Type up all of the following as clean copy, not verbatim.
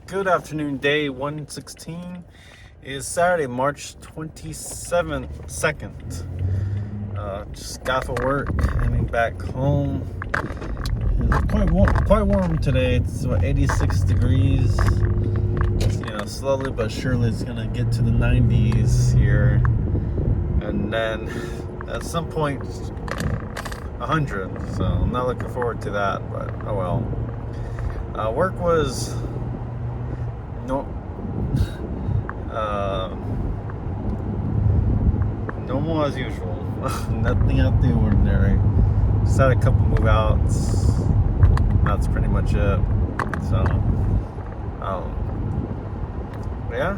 Good afternoon, day 116 is Saturday, March 27th, 2nd. Just got off work, heading back home. It's quite warm today. It's about 86 degrees. Slowly but surely it's gonna get to the 90s here. And then at some point, 100. So I'm not looking forward to that, but oh well. Work was no, normal as usual. Nothing out of the ordinary. Just had a couple move outs. That's pretty much it. So, yeah.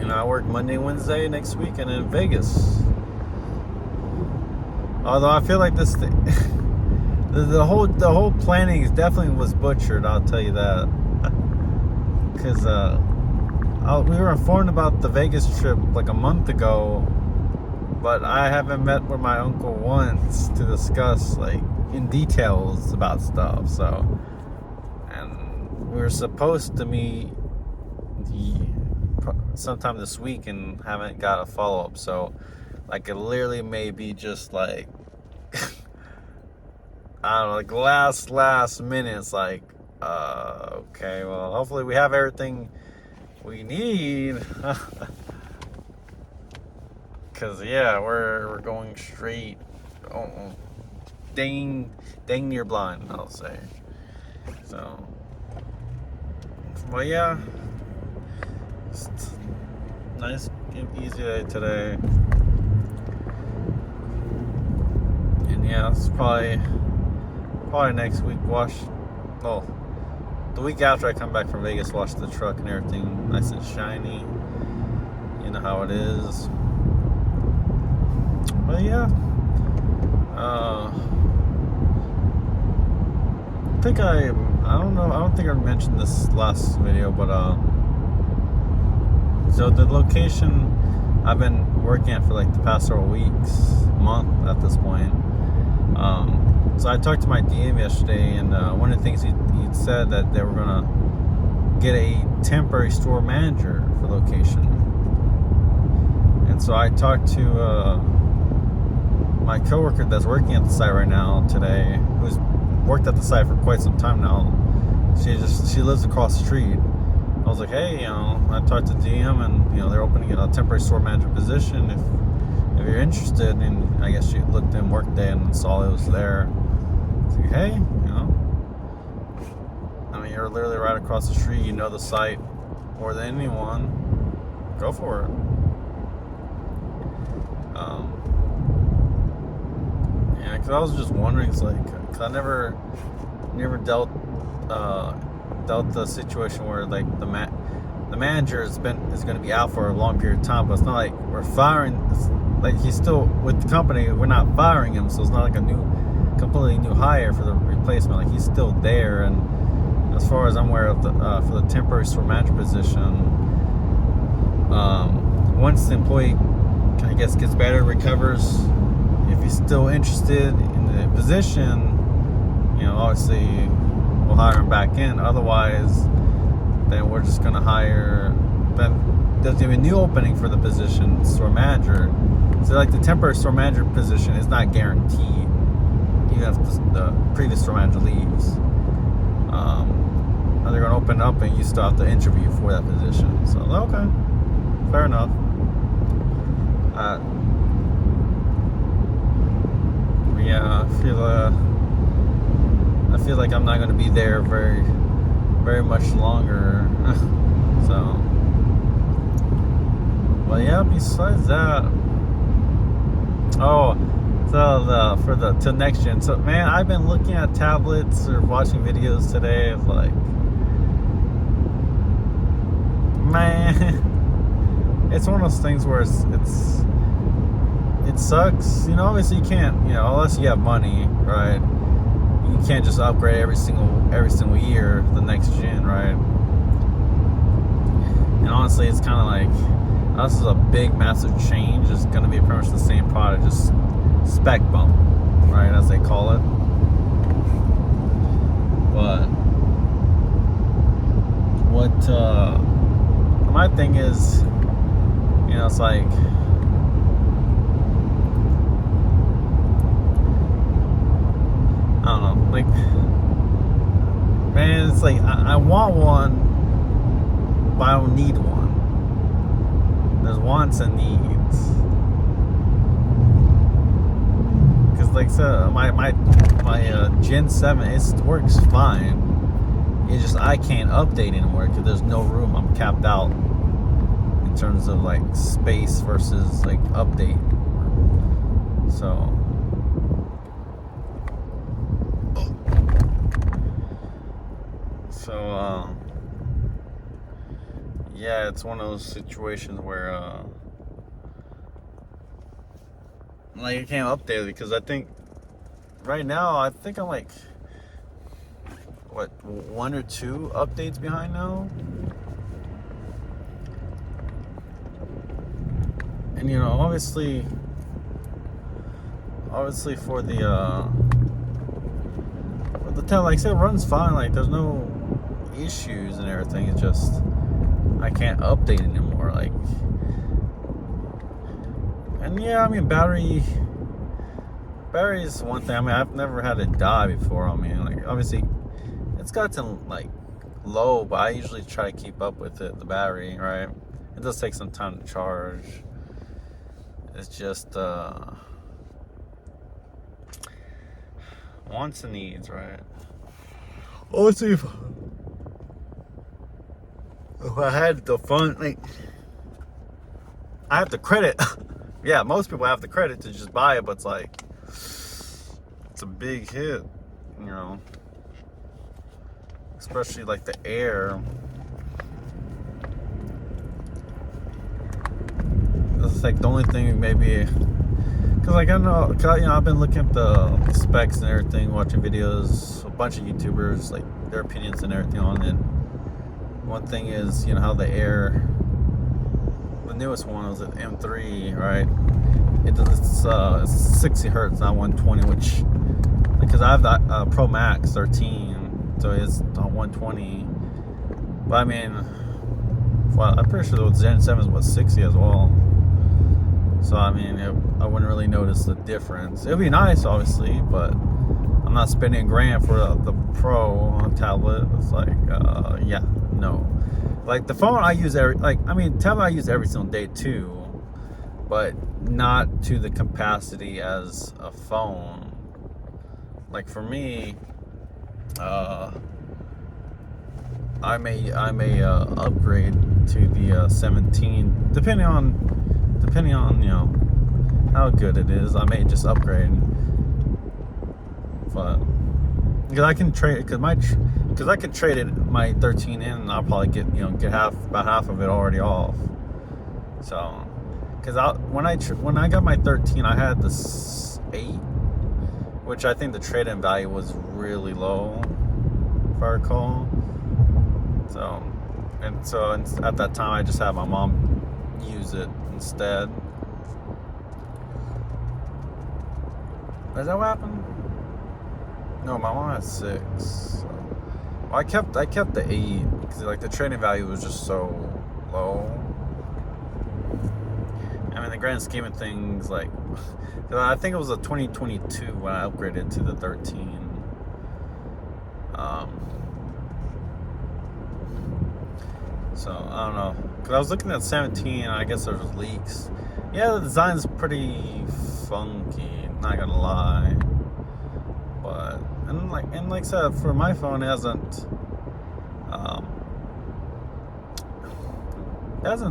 I work Monday, Wednesday next week, and in Vegas. Although I feel like this thing, the whole planning is definitely was butchered. I'll tell you that. Because we were informed about the Vegas trip like a month ago, but I haven't met with my uncle once to discuss like in details about stuff. So, and we were supposed to meet sometime this week and haven't got a follow-up. So, like, it literally may be just like I don't know, like last minute. It's like, okay, well, hopefully we have everything we need. Cause yeah, we're going straight, dang near blind, I'll say. So, well, yeah, just nice, easy day today. And yeah, it's probably next week. The week after I come back from Vegas, wash the truck and everything nice and shiny. You know how it is. But yeah, I don't think I mentioned this last video, but so the location I've been working at for like the past several weeks, month at this point. So I talked to my DM yesterday, and one of the things he said that they were gonna get a temporary store manager for location. And so I talked to my coworker that's working at the site right now today, who's worked at the site for quite some time now. She lives across the street. I was like, hey, I talked to DM, and they're opening a temporary store manager position. If you're interested, and I guess she looked in Workday and saw it was there. Like, hey, you're literally right across the street. You know the site more than anyone. Go for it. Yeah, because I was just wondering, it's like, cause I never dealt the situation where like the manager is going to be out for a long period of time, but it's not like we're firing. It's like he's still with the company. We're not firing him, so it's not like a completely new hire for the replacement. Like, he's still there, and as far as I'm aware of for the temporary store manager position, once the employee, I guess, gets better, recovers, if he's still interested in the position, obviously we'll hire him back in. Otherwise, then we're just gonna hire. Then there's gonna be a new opening for the position, store manager. So like the temporary store manager position is not guaranteed, even if the previous store manager leaves. And they're gonna open up, and you still have to interview for that position. So okay, fair enough. Yeah, I feel like I'm not going to be there very, very much longer. So, well, yeah. Besides that, to next gen. So, man, I've been looking at tablets or watching videos today of like, man, it's one of those things where it sucks. Obviously you can't, unless you have money, right? You can't just upgrade every single year the next gen, right? And honestly, it's kind of like, this is a big, massive change. It's going to be pretty much the same product, just spec bump, right, as they call it. But But my thing is, it's like, I don't know, like, man, it's like I want one, but I don't need one. There's wants and needs. Because, like I said, my Gen 7, it works fine. It's just I can't update anymore because there's no room. I'm capped out in terms of like space versus like update. So yeah, it's one of those situations where like I can't update it because I think right now I'm like, what, 1 or 2 updates behind now. And obviously for the 10, like I said, it runs fine. Like there's no issues and everything. It's just I can't update anymore. Like, and yeah, I mean battery is one thing. I mean, I've never had it die before. I mean, like obviously it's gotten like low, but I usually try to keep up with it, the battery, right? It does take some time to charge. It's just wants and needs, right? Oh, let's see if I had the fun, like I have the credit. Yeah, most people have the credit to just buy it, but it's like it's a big hit, especially like the Air. It's like the only thing maybe, because like I know, I've been looking at the specs and everything, watching videos, a bunch of YouTubers, like their opinions and everything on it. One thing is, how the Air, the newest one was an M3, right? It's 60 hertz, not 120, which, because I have the Pro Max 13, so it's 120. But I mean, well, I'm pretty sure the Gen 7 was 60 as well. So I mean, I wouldn't really notice the difference. It'd be nice, obviously, but I'm not spending $1,000 for the Pro tablet. It's like, yeah, no. Like the phone I use tablet I use every single day too, but not to the capacity as a phone. Like for me, I may upgrade to the 17, depending on how good it is. I may just upgrade, but because I can trade, because I can trade it my 13 in, and I'll probably get about half of it already off. So, because when I got my 13, I had this 8, which I think the trade-in value was really low, if I recall. So at that time, I just had my mom use it instead. Is that what happened? No, my mom had 6. So. Well, I kept the 8 because like the trading value was just so low. I mean, the grand scheme of things, like, I think it was a 2022 when I upgraded to the 13. So I don't know, because I was looking at 17, and I guess there's leaks. Yeah, the design's pretty funky, not gonna lie. But and like I said, for my phone, it hasn't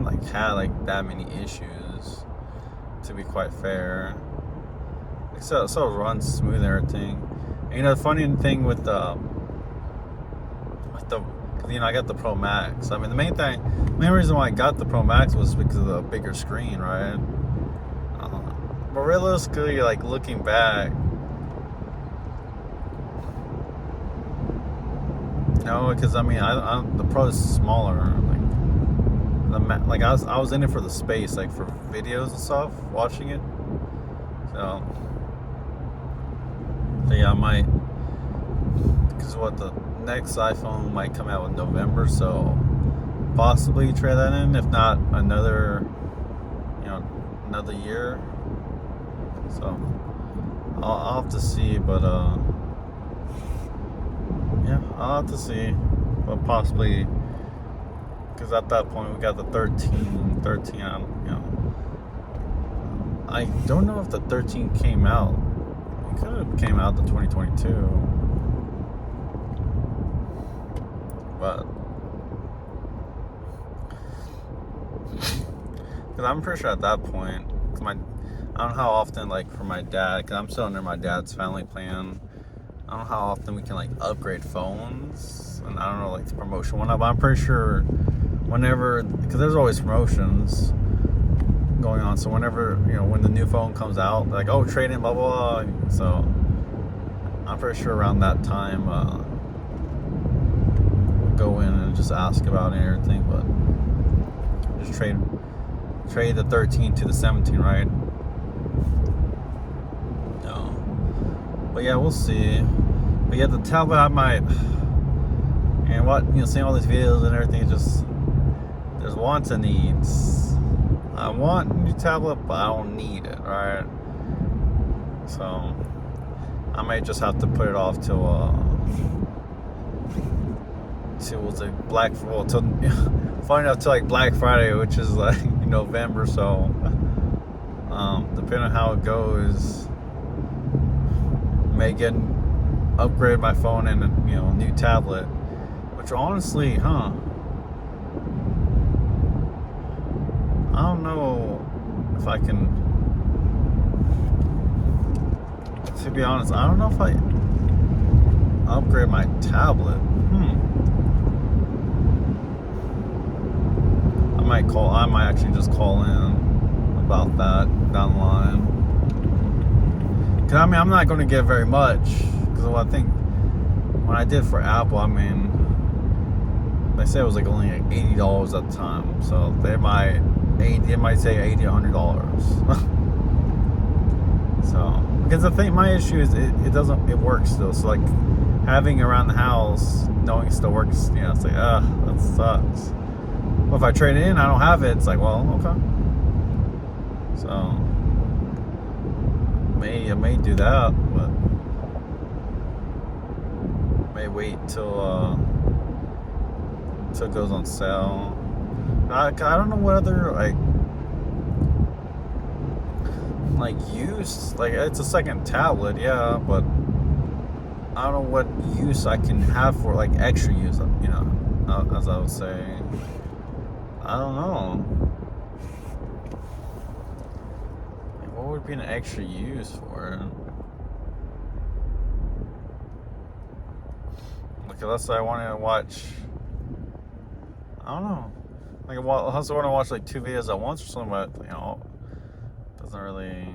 like had like that many issues, to be quite fair. So it runs smooth and everything. And, the funny thing with the I got the Pro Max. I mean, the main reason why I got the Pro Max was because of the bigger screen, right? But realistically, like looking back, no, because I mean, the Pro is smaller. Like I was in it for the space, like for videos and stuff, watching it. So yeah, I might, because the next iPhone might come out in November, so possibly trade that in, if not another year. So I'll have to see, but yeah, I'll have to see, but possibly, because at that point we got the 13, I don't know if the 13 came out. It could have came out in 2022, but because I'm pretty sure at that point, I don't know how often, like for my dad, because I'm still under my dad's family plan. I don't know how often we can like upgrade phones, and I don't know like the promotion one, but I'm pretty sure whenever, because there's always promotions going on. So whenever, when the new phone comes out, like, oh, trade in, blah blah blah. So I'm pretty sure around that time, go in and just ask about it and everything, but just trade the 13 to the 17, right? No, but yeah, we'll see. But yeah, the tablet, I might, and what, seeing all these videos and everything, just there's wants and needs. I want a new tablet, but I don't need it, right? So I might just have to put it off till find out till like Black Friday, which is like November. So depending on how it goes, may upgrade my phone and new tablet, which honestly, I don't know if I can, to be honest, I don't know if I upgrade my tablet. I might actually just call in about that down the line. Because I'm not going to get very much, because I think when I did for Apple, they said it was like only like $80 at the time, so they might say $80, $100. So, because my issue is it works still. So like having around the house, knowing it still works, it's like, that sucks. Well, if I trade it in, I don't have it. It's like, well, okay. So I may do that, but may wait till it goes on sale. I don't know what other like use, like it's a second tablet, yeah, but I don't know what use I can have for like extra use, as I was saying. I don't know. What would be an extra use for it? Like, unless I want to watch, I don't know. Like, unless I want to watch like 2 videos at once or something, but doesn't really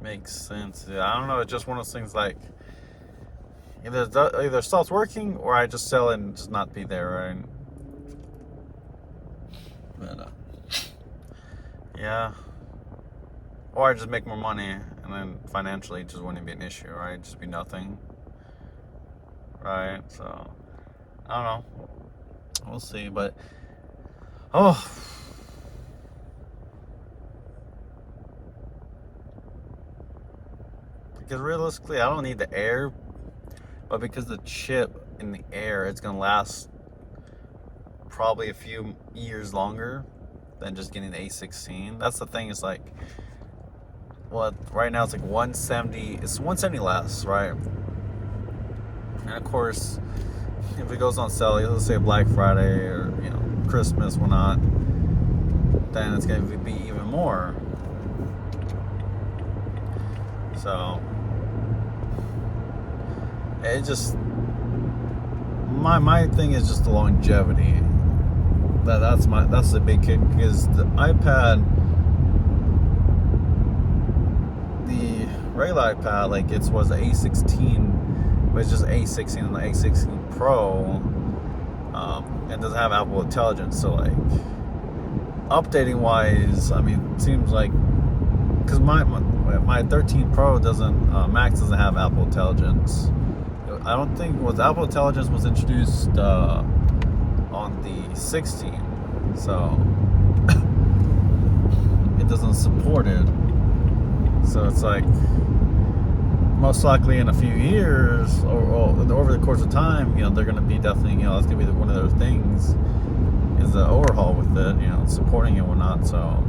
make sense. I don't know. It's just one of those things, like either stops working or I just sell it and just not be there, right? But yeah, or I just make more money, and then financially it just wouldn't be an issue, right? Just be nothing, right? So I don't know. We'll see, but because realistically, I don't need the Air, but because the chip in the Air, it's gonna last probably a few years longer than just getting the A16. That's the thing. It's like, well, right now it's like 170. It's 170 less, right? And of course, if it goes on sale, let's say Black Friday or Christmas, whatnot, then it's gonna be even more. So it just, my thing is just the longevity. That's the big kick, because the iPad, the regular iPad, like it was the A16, but it's just A16 and the A16 Pro, and doesn't have Apple Intelligence. So like updating wise, it seems like, because my 13 Pro doesn't, Max doesn't have Apple Intelligence. I don't think Apple Intelligence was introduced on on the 16, so it doesn't support it. So it's like, most likely in a few years, or over the course of time, they're going to be definitely, that's going to be one of those things, is the overhaul with it, supporting it or not. So,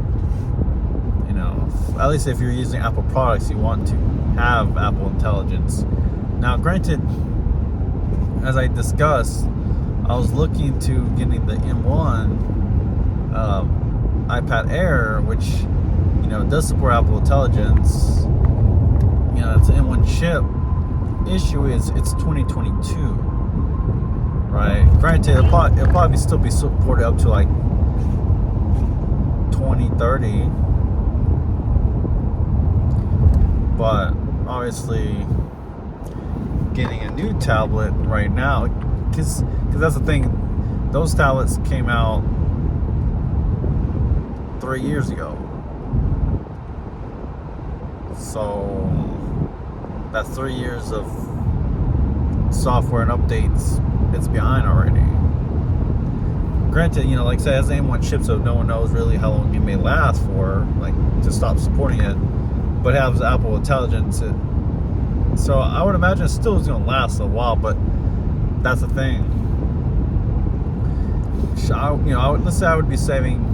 at least if you're using Apple products, you want to have Apple Intelligence. Now, granted, as I discussed, I was looking to getting the M1 iPad Air, which does support Apple Intelligence. It's an M1 chip. Issue is it's 2022, right? Granted, it'll probably still be supported up to like 2030, but obviously getting a new tablet right now, because that's the thing, those tablets came out 3 years ago, so that's 3 years of software and updates, it's behind already. Granted, like I said, it has M1 chip, so no one knows really how long it may last for, like, to stop supporting it, but it has Apple Intelligence. So I would imagine it still is going to last a while, but that's the thing. Let's say I would be saving,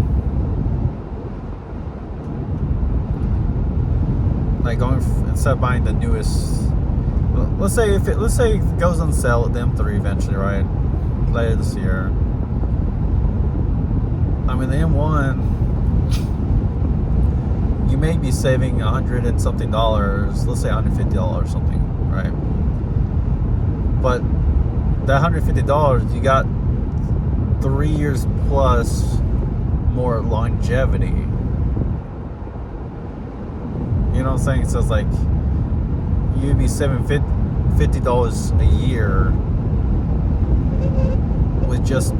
like, instead of buying the newest, let's say it goes on sale at the M3 eventually, right, later this year. I mean, the M1, you may be saving $100 and something, let's say $150 or something, right? But that $150, you got 3 years plus more longevity. You know what I'm saying? So it's like you'd be saving $50 a year with just,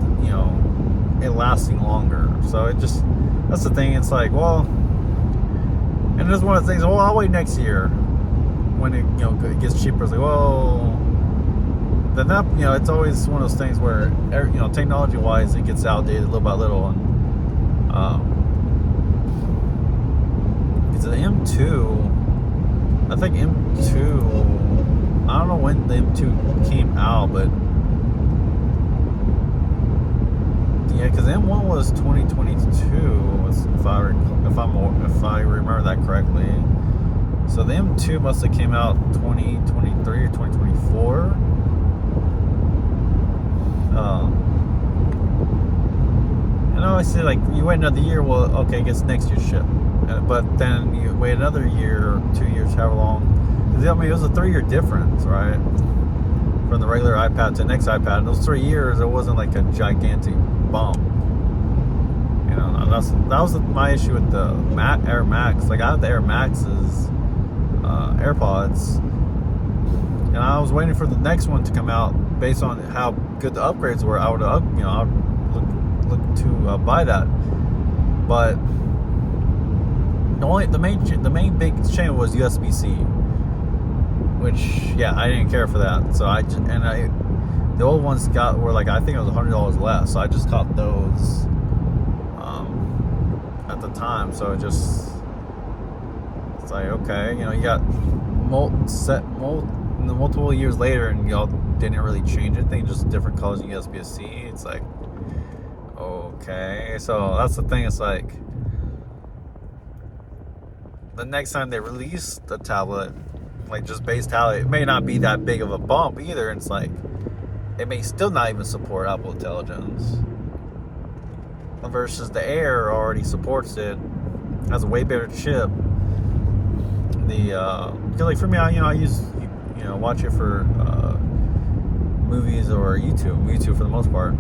it lasting longer. So that's the thing. It's like, well, and it's one of the things, well, I'll wait next year when it, it gets cheaper. It's like, well, then that, it's always one of those things where, technology wise, it gets outdated little by little. And it's an M2. I think M2, I don't know when the M2 came out, but yeah, because M1 was 2022, if I remember that correctly. So the M2 must have came out 2023 or 2024. And I always say, like, you wait another year, well, okay, I guess next year's ship. But then you wait another year or 2 years, however long. I mean, it was a 3-year difference, right? From the regular iPad to the next iPad. In those 3 years, it wasn't like a gigantic bump. That was my issue with the Air Max. Like, I had the Air Max's AirPods, and I was waiting for the next one to come out based on how good the upgrades were. I would, I'd look to buy that. But the main big change was USB-C, which, yeah, I didn't care for that. So the old ones were like, I think it was $100 less. So I just caught those at the time. So it's like, okay, you got multiple years later, and y'all didn't really change anything, just different colors in USB-C. It's like, okay. So that's the thing. It's like, the next time they release the tablet, like, just base tablet, it may not be that big of a bump either. It's like, it may still not even support Apple Intelligence, versus the Air already supports it, has a way better chip. Because, like, for me, I use, watch it for movies or YouTube for the most part.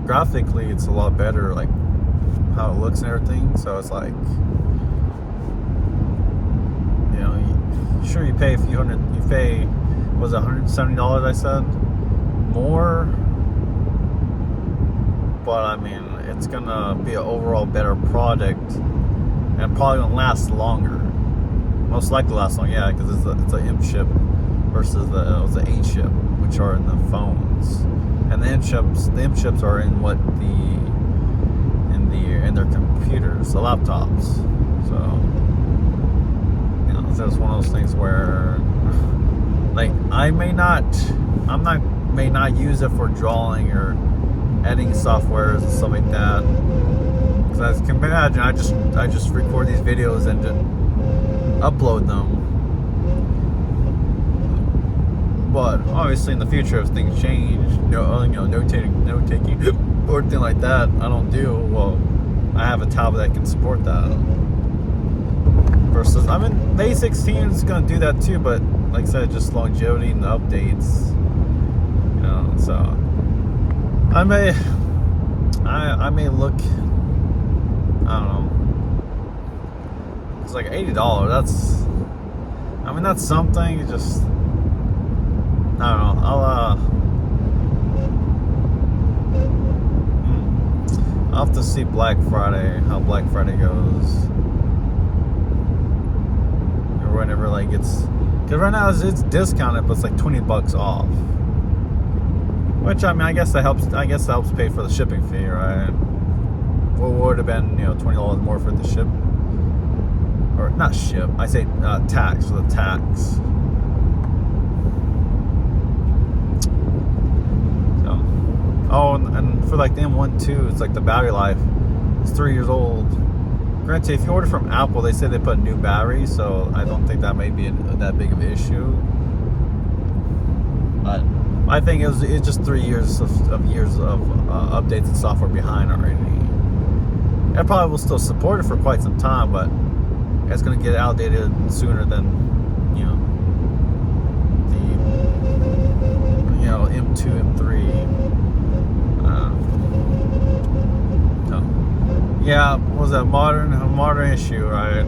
Graphically, it's a lot better, like how it looks and everything. So it's like, sure, you pay a few hundred, was it $170 I said? More. But I mean, it's gonna be an overall better product, and probably gonna last longer. Most likely last longer, yeah, because it's a M chip versus the A chip, which are in the phones. And the M chips. The M chips are in in their computers, the laptops. So so it's one of those things where, like, may not use it for drawing or editing softwares and stuff like that. Because as you can imagine, I just record these videos and just upload them. But obviously, in the future, if things change, note taking or anything like that, I don't do. Well, I have a tablet that can support that. Versus, the A16 is going to do that too, but like I said, just longevity and the updates. So I may look. I don't know. It's like $80. That's something. Just, I don't know. I'll have to see Black Friday, how Black Friday goes, or whenever it's. Because right now it's discounted, but it's like $20 off. Which, I guess that helps. I guess that helps pay for the shipping fee, right? What would have been, $20 more for the ship, or not ship? I say tax, for the tax. So, and for like the M1 it's like the battery life. It's 3 years old. Granted, if you order from Apple, they say they put a new battery, so I don't think that may be that big of an issue. But I think it's just 3 years of updates and software behind already. It probably will still support it for quite some time, but it's going to get outdated sooner than the M2, M3. Yeah, was that a modern issue, right?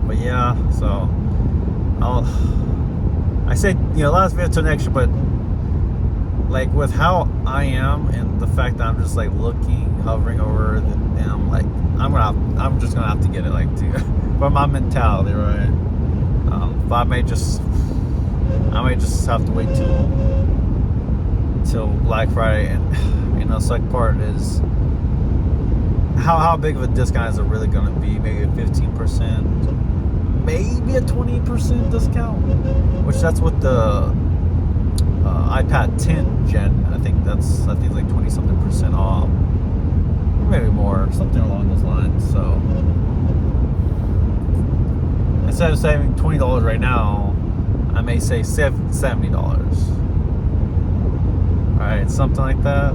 But yeah, so I said, last video to next year, but like with how I am and the fact that I'm just like hovering over them, like I'm just gonna have to get it, like, for my mentality, right? But I may just have to wait till Black Friday, and the second part is how big of a discount is it really gonna be? Maybe a 15%, maybe a 20% discount, which that's what the iPad 10 Gen, I think it's like 20-something% off, or maybe more, something along those lines. So instead of saving $20 right now, I may save $70. Alright, something like that.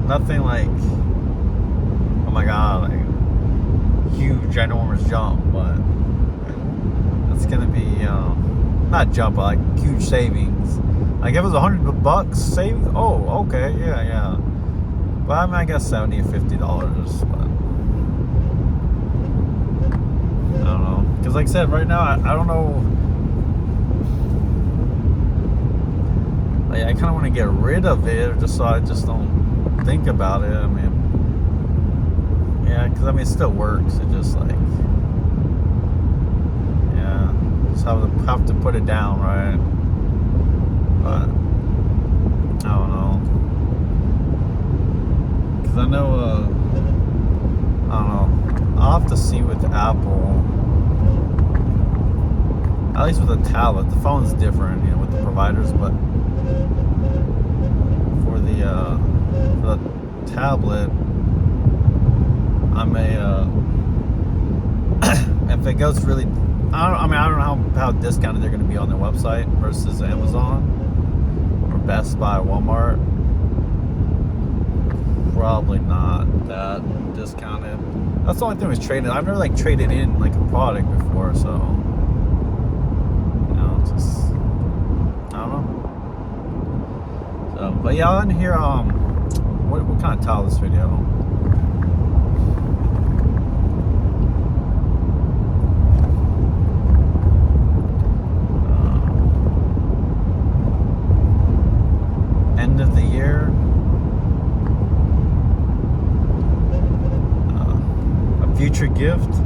Nothing like, oh my god, like huge, ginormous jump, but it's gonna be not jump, but like huge savings. Like if it was $100 savings, oh, okay, yeah. But I guess $70 or $50, but I don't know. Because like I said, right now, I don't know. Like, I kind of want to get rid of it, just so I just don't think about it. Yeah, because it still works. It just like, just have to put it down, right? But I don't know, because I know I don't know. I'll have to see with Apple. At least with the tablet, the phone's different, with the providers, but for the tablet, I may if it goes really, I don't know how discounted they're going to be on their website versus Amazon or Best Buy, Walmart. Probably not that discounted. That's the only thing was trading. I've never traded in a product before, so just I don't know. So, but yeah, I want to hear what kind of title this video. End of the year. A future gift.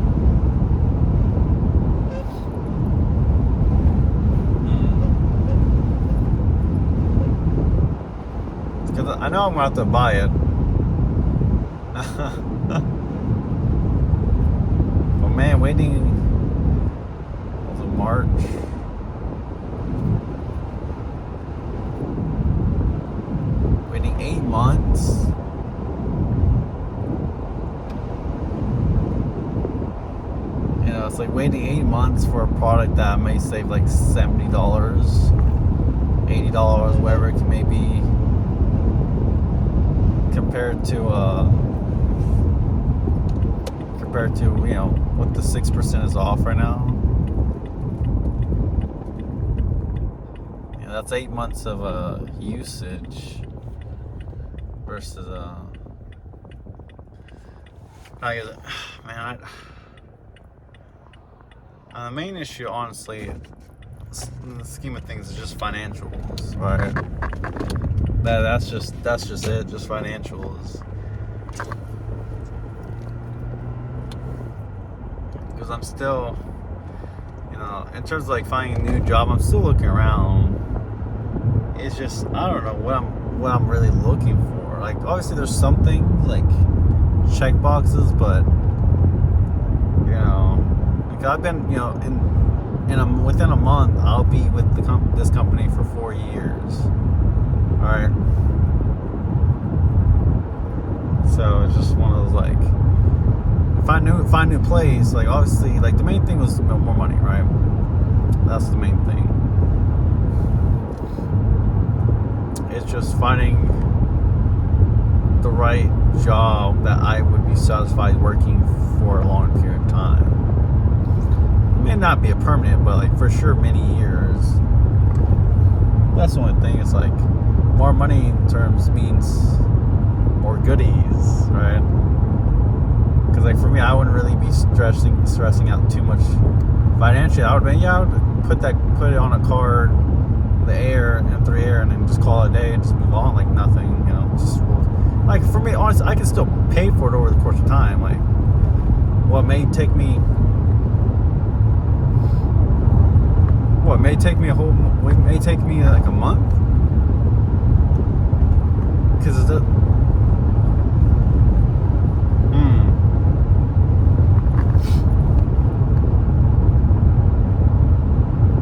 I know I'm gonna have to buy it. But man, waiting. Was it March? Waiting 8 months. You know, it's like waiting 8 months for a product that may save like $70, $80, whatever it may be, compared to you know what the 6% is off right now. Yeah, that's 8 months of usage versus I guess, man, the main issue, honestly, in the scheme of things, is just financials, right? That's just it, just financials. Because I'm still, you know, in terms of like finding a new job, I'm still looking around. It's just, I don't know what I'm really looking for. Like, obviously there's something like check boxes, but you know, like I've been, you know, within a month I'll be with this company for 4 years. All right. So it's just one of those, like, find new place. Like, obviously, like the main thing was more money, right? That's the main thing. It's just finding the right job that I would be satisfied working for a long period of time. It may not be a permanent, but like for sure many years. That's the only thing. It's like more money in terms means more goodies, right? Because like for me, I wouldn't really be stressing out too much financially. I would put it on a card, the Air, M3 Air, and then just call it a day and just move on like nothing, you know. Just like for me, honestly, I can still pay for it over the course of time. Like, what may take me like a month, because it's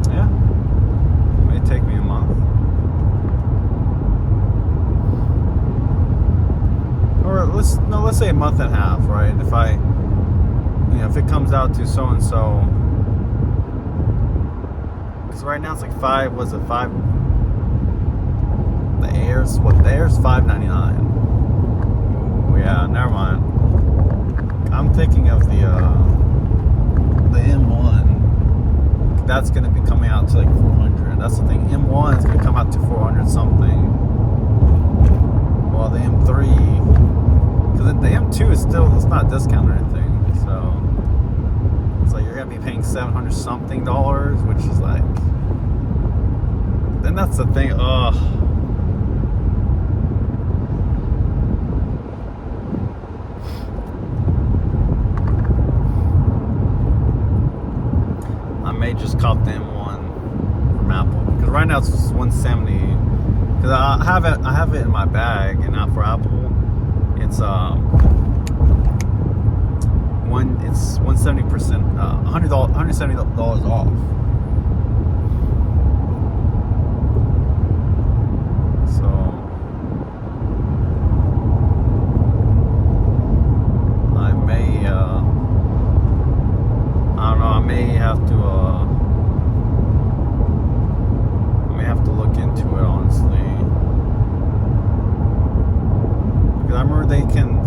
yeah, it may take me a month, or let's say a month and a half, right? If it comes out to so and so. Right now it's like $5. The Air's $5.99. Oh yeah, never mind. I'm thinking of the M1. That's gonna be coming out to like 400. That's the thing. M1 is gonna come out to 400 something. While the M3, because the M2 is still, it's not discounted or anything. So it's like you're gonna be paying $700 something, which is like. And that's the thing. I may just cop the M1 from Apple, because right now it's just 170. Because I have it in my bag, and now for Apple, it's it's 170%, $170 off. I may have to look into it, honestly, because I remember they can,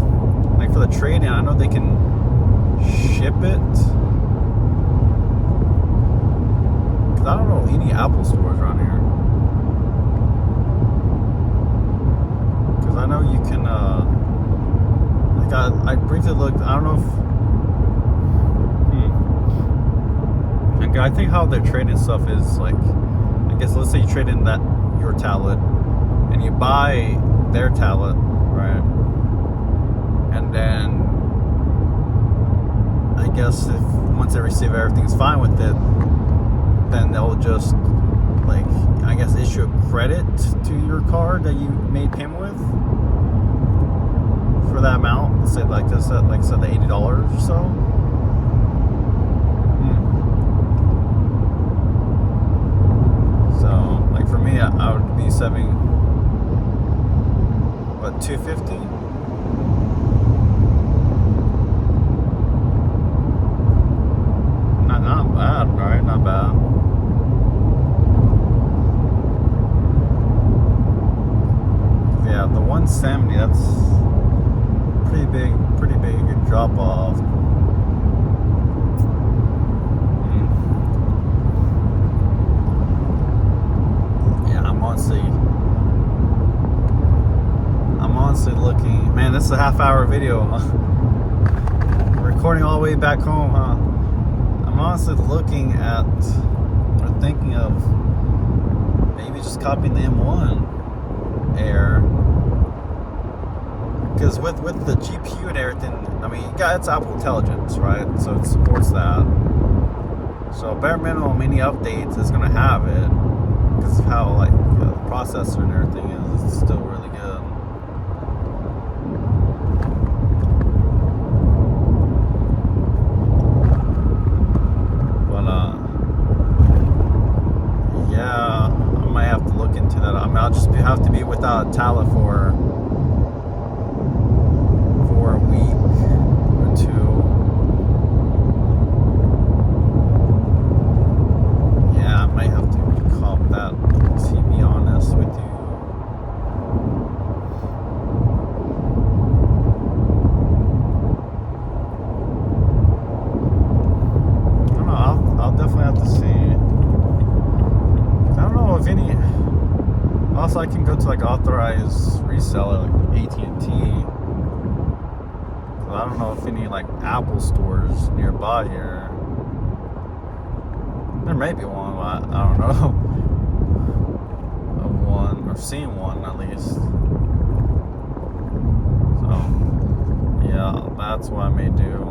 like for the trade-in, I know they can ship it, because I don't know any Apple stores around here, because I know you can like I briefly looked, I don't know if I think how their trading stuff is, like, I guess let's say you trade in your tablet and you buy their tablet, right? And then I guess if once they receive everything's fine with it, then they'll just, like, I guess issue a credit to your card that you made payment with for that amount. Say like this, like said the $80 or so. So like for me, I would be saving what, $250. Not bad, right? Not bad. Yeah, the 170, that's pretty big drop off. Yeah, I'm honestly looking, man, this is a half-hour video. Recording all the way back home, huh? I'm honestly looking at, or thinking of, maybe just copying the M1 Air, because with the GPU and everything, I mean, it's Apple Intelligence, right? So it supports that. So bare minimum, any updates is gonna have it, because of how like the processor and everything is. It's still really good. Into that. I mean, I'll just have to be without Tala for a week or two. Yeah, I might have to comp that, to be honest with you. I don't know. I'll definitely have to see. I don't know if any. Also, I can go to like authorized reseller like AT&T. I don't know if any like Apple stores nearby here. There may be one, but I don't know. Of one, or seen one at least. So yeah, that's what I may do.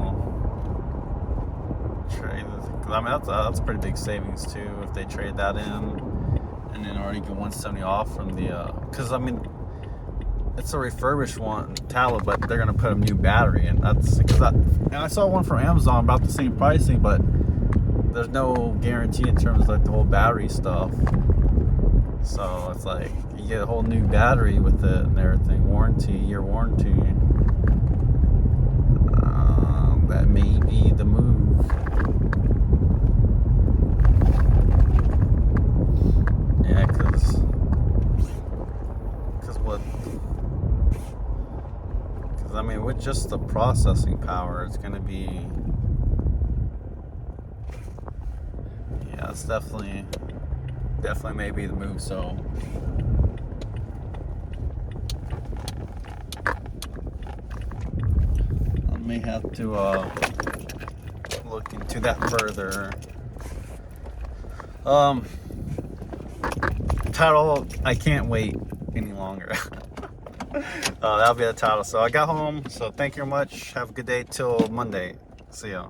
Trade. I mean, that's a pretty big savings too if they trade that in. And then already get 170 off from the, because I mean, it's a refurbished one, Tala, but they're gonna put a new battery in. That's because I saw one from Amazon about the same pricing, but there's no guarantee in terms of like the whole battery stuff. So it's like you get a whole new battery with it and everything, year warranty. That may be the move. Yeah, because I mean, with just the processing power, it's going to be, yeah, it's definitely may be the move. So I may have to look into that further. Title, I can't wait any longer. That'll be the title. So I got home. So thank you very much. Have a good day till Monday. See ya.